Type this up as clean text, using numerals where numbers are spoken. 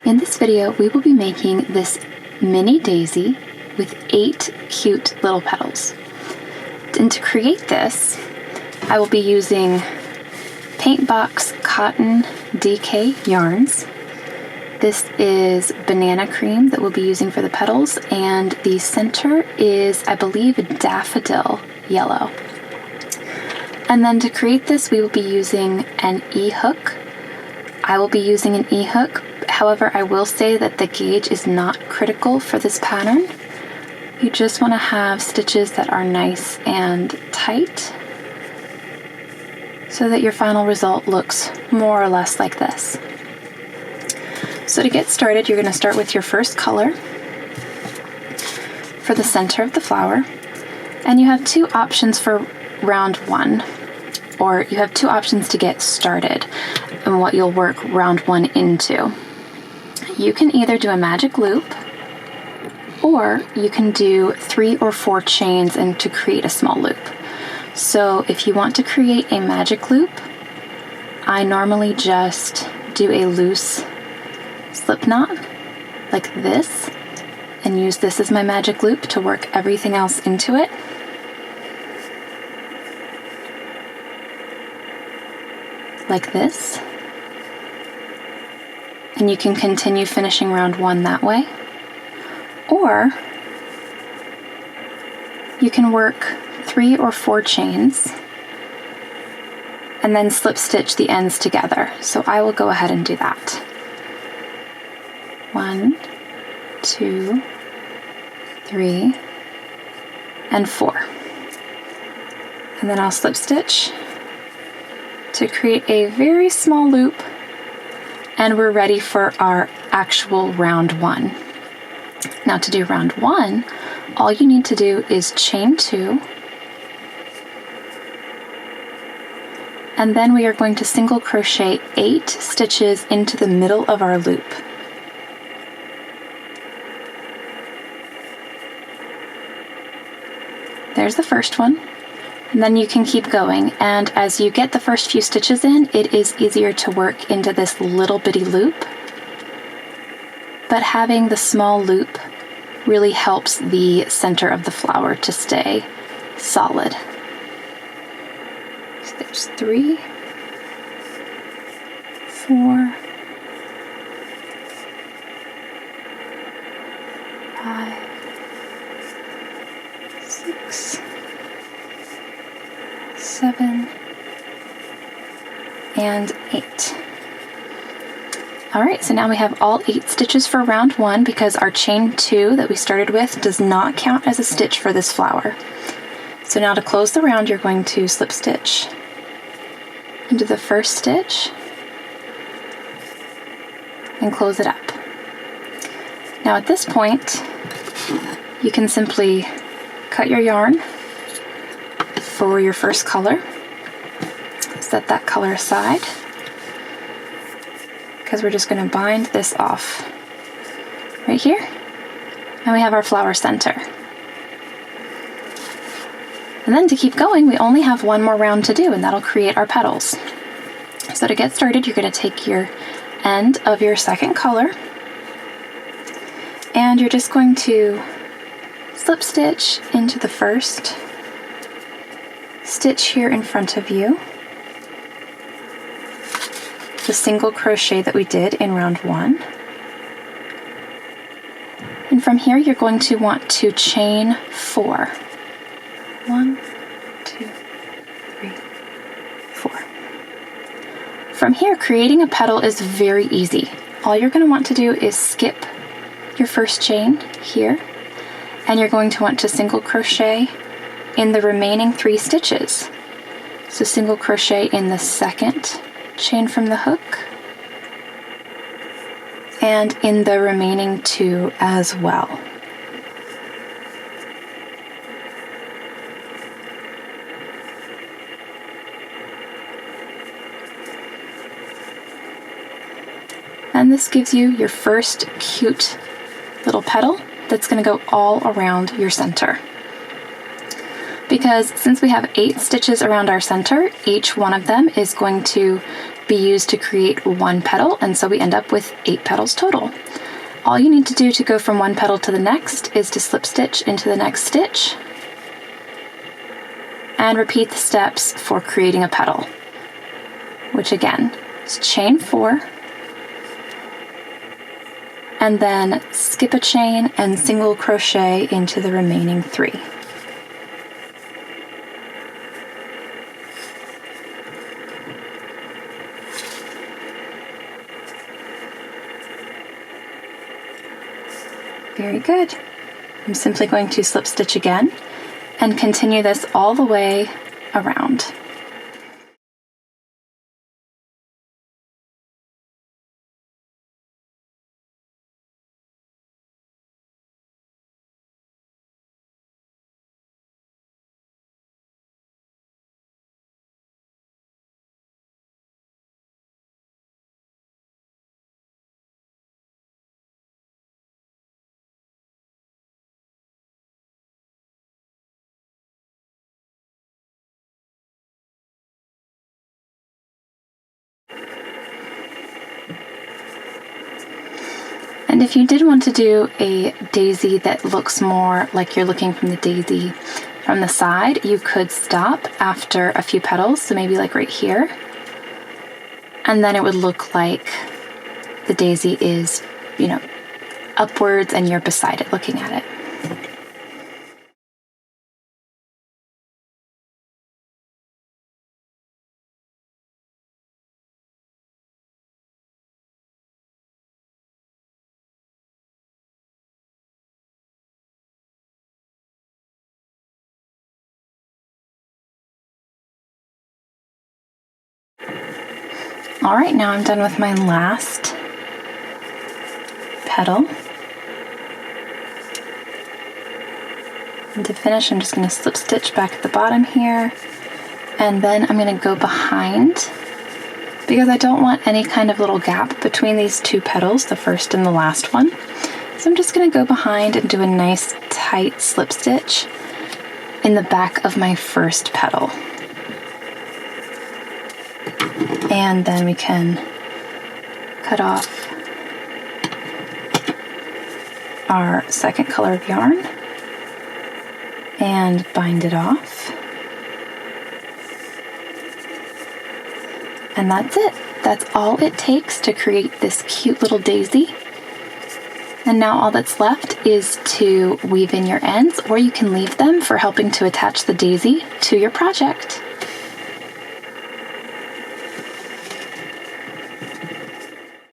In this video, we will be making this mini daisy with 8 cute little petals. And to create this, I will be using Paintbox Cotton DK yarns. This is banana cream that we'll be using for the petals, and the center is, I believe, daffodil yellow. And then to create this, we will be using an E-hook. I will be using an E-hook. However, I will say that the gauge is not critical for this pattern. You just want to have stitches that are nice and tight so that your final result looks more or less like this. So to get started, you're going to start with your first color for the center of the flower, and you have 2 options for round 1, or you have 2 options to get started and what you'll work round 1 into. You can either do a magic loop, or you can do 3 or 4 chains and to create a small loop. So if you want to create a magic loop, I normally just do a loose slip knot like this and use this as my magic loop to work everything else into it. Like this. And you can continue finishing round 1 that way. Or you can work 3 or 4 chains and then slip stitch the ends together. So I will go ahead and do that. 1, 2, 3, and 4. And then I'll slip stitch to create a very small loop, and we're ready for our actual round 1. Now to do round 1, all you need to do is chain 2, and then we are going to single crochet 8 stitches into the middle of our loop. There's the first one, and then you can keep going, and as you get the first few stitches in, it is easier to work into this little bitty loop, but having the small loop really helps the center of the flower to stay solid. So there's 3, 4, 5, 6, 7, and 8. Alright, so now we have all 8 stitches for round 1 because our chain 2 that we started with does not count as a stitch for this flower. So now to close the round, you're going to slip stitch into the first stitch and close it up. Now at this point, you can simply cut your yarn for your first color. Set that color aside, because we're just going to bind this off right here, and we have our flower center. And then to keep going, we only have 1 more round to do, and that'll create our petals. So to get started, you're going to take your end of your second color, and you're just going to slip stitch into the first stitch here in front of you, the single crochet that we did in round 1. And from here, you're going to want to chain 4. 1, 2, 3, 4. From here, creating a petal is very easy. All you're going to want to do is skip your first chain here, and you're going to want to single crochet in the remaining 3 stitches. So single crochet in the second chain from the hook, and in the remaining 2 as well. And this gives you your first cute little petal that's going to go all around your center. Because since we have 8 stitches around our center, each one of them is going to be used to create one petal, and so we end up with 8 petals total. All you need to do to go from one petal to the next is to slip stitch into the next stitch and repeat the steps for creating a petal, which again is chain 4, and then skip a chain and single crochet into the remaining 3. Very good. I'm simply going to slip stitch again and continue this all the way around. And if you did want to do a daisy that looks more like you're looking from the daisy from the side, you could stop after a few petals, so maybe like right here, and then it would look like the daisy is, upwards and you're beside it looking at it. All right, now I'm done with my last petal. And to finish, I'm just going to slip stitch back at the bottom here, and then I'm going to go behind because I don't want any kind of little gap between these 2 petals, the first and the last one. So I'm just going to go behind and do a nice tight slip stitch in the back of my first petal. And then we can cut off our second color of yarn and bind it off. And that's it. That's all it takes to create this cute little daisy. And now all that's left is to weave in your ends, or you can leave them for helping to attach the daisy to your project.